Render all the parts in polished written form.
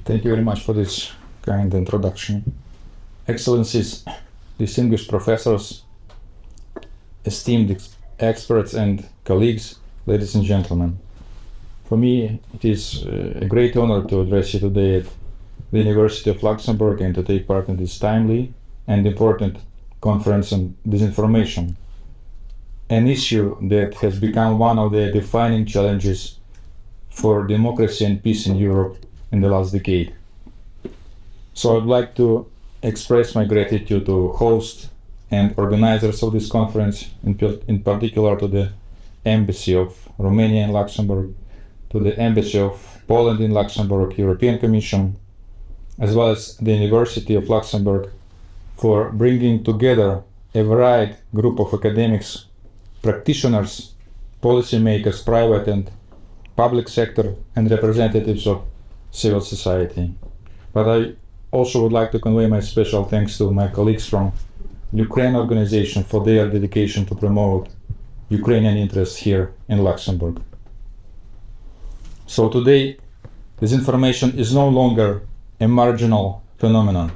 Thank you very much for this kind introduction. Excellencies, distinguished professors, esteemed experts and colleagues, ladies and gentlemen. For me, it is a great honor to address you today at the University of Luxembourg and to take part in this timely and important conference on disinformation, an issue that has become one of the defining challenges for democracy and peace in Europe in the last decade. So I'd like to express my gratitude to host and organizers of this conference, in particular to the Embassy of Romania in Luxembourg, to the Embassy of Poland in Luxembourg, European Commission, as well as the University of Luxembourg, for bringing together a varied group of academics, practitioners, policymakers, private and public sector, and representatives of civil society. But I also would like to convey my special thanks to my colleagues from Ukraine organization for their dedication to promote Ukrainian interests here in Luxembourg. So today, disinformation is no longer a marginal phenomenon.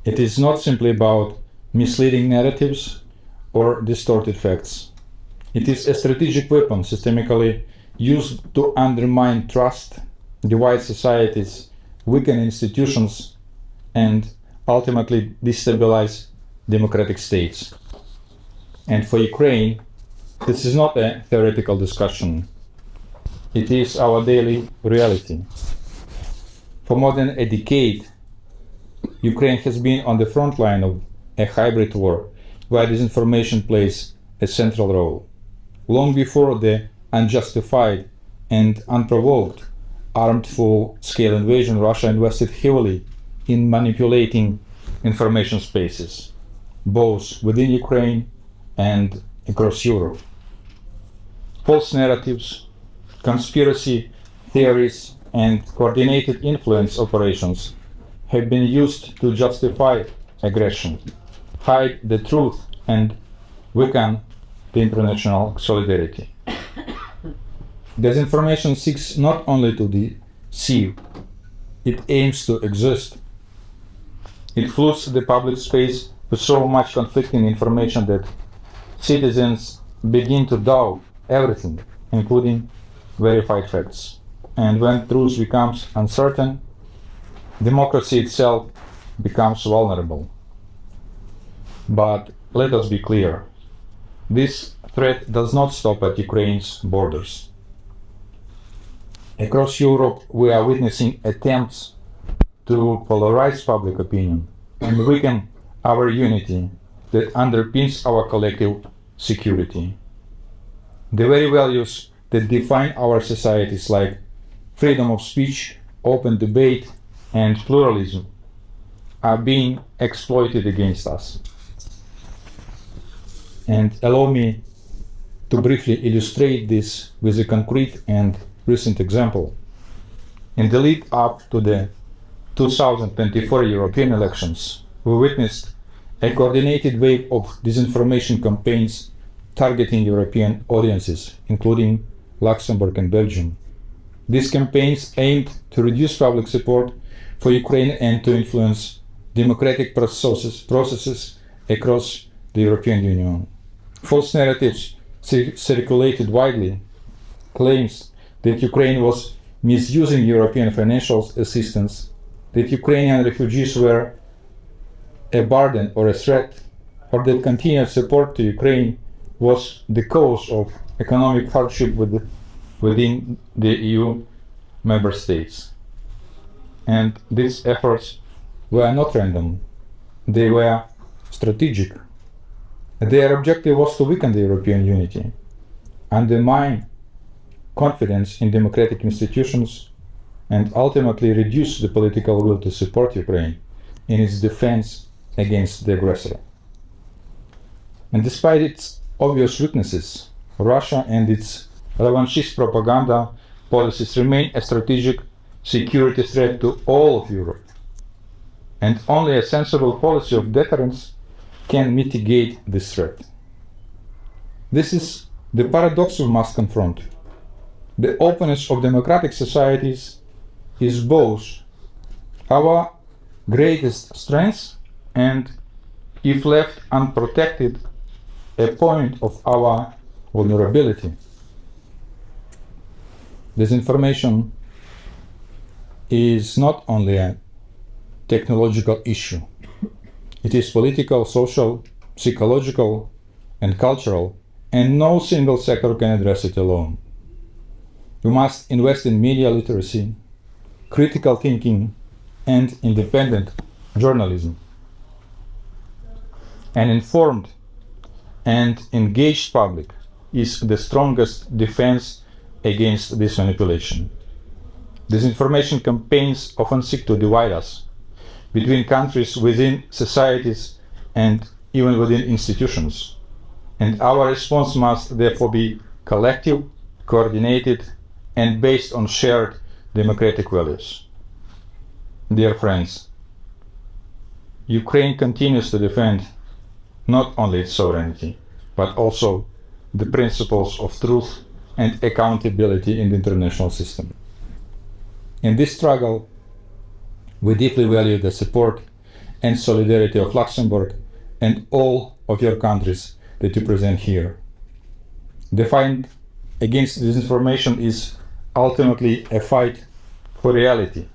It is not simply about misleading narratives or distorted facts. It is a strategic weapon systemically used to undermine trust, divide societies, weaken institutions, and ultimately destabilize democratic states. And for Ukraine, this is not a theoretical discussion. It is our daily reality. For more than a decade, Ukraine has been on the front line of a hybrid war where disinformation plays a central role. Long before the unjustified and unprovoked armed full-scale invasion, Russia invested heavily in manipulating information spaces, both within Ukraine and across Europe. False narratives, conspiracy theories, and coordinated influence operations have been used to justify aggression, hide the truth, and weaken the international solidarity. Disinformation seeks not only to deceive, it aims to exist. It floods the public space with so much conflicting information that citizens begin to doubt everything, including verified facts. And when truth becomes uncertain, democracy itself becomes vulnerable. But let us be clear, this threat does not stop at Ukraine's borders. Across Europe, we are witnessing attempts to polarize public opinion and weaken our unity that underpins our collective security. The very values that define our societies, like freedom of speech, open debate, and pluralism, are being exploited against us. And allow me to briefly illustrate this with a concrete and recent example. In the lead up to the 2024 European elections, we witnessed a coordinated wave of disinformation campaigns targeting European audiences, including Luxembourg and Belgium. These campaigns aimed to reduce public support for Ukraine and to influence democratic processes across the European Union. False narratives circulated widely, claims that Ukraine was misusing European financial assistance, that Ukrainian refugees were a burden or a threat, or that continued support to Ukraine was the cause of economic hardship within the EU member states. And these efforts were not random, they were strategic. Their objective was to weaken the European unity, undermine confidence in democratic institutions, and ultimately reduce the political will to support Ukraine in its defense against the aggressor. And despite its obvious weaknesses, Russia and its revanchist propaganda policies remain a strategic security threat to all of Europe. And only a sensible policy of deterrence can mitigate this threat. This is the paradox we must confront. The openness of democratic societies is both our greatest strength, and if left unprotected, a point of our vulnerability. Disinformation is not only a technological issue. It is political, social, psychological, and cultural, and no single sector can address it alone. We must invest in media literacy, critical thinking, and independent journalism. An informed and engaged public is the strongest defense against this manipulation. Disinformation campaigns often seek to divide us between countries, within societies, and even within institutions. And our response must therefore be collective, coordinated, and based on shared democratic values. Dear friends, Ukraine continues to defend not only its sovereignty, but also the principles of truth and accountability in the international system. In this struggle, we deeply value the support and solidarity of Luxembourg and all of your countries that you present here. The fight against disinformation is ultimately a fight for reality,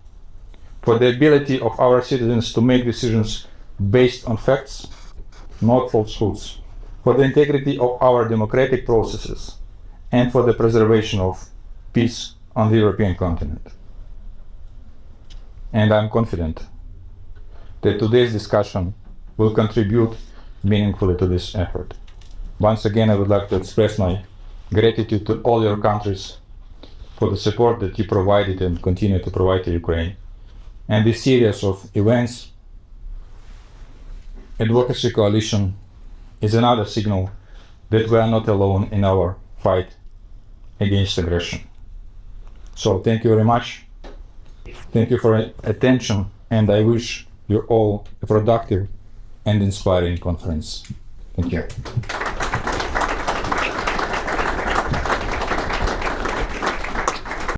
for the ability of our citizens to make decisions based on facts, not falsehoods, for the integrity of our democratic processes, and for the preservation of peace on the European continent. And I'm confident that today's discussion will contribute meaningfully to this effort. Once again, I would like to express my gratitude to all your countries for the support that you provided and continue to provide to Ukraine. And this series of events, Advocacy Coalition, is another signal that we are not alone in our fight against aggression. So thank you very much. Thank you for attention, and I wish you all a productive and inspiring conference. Thank you.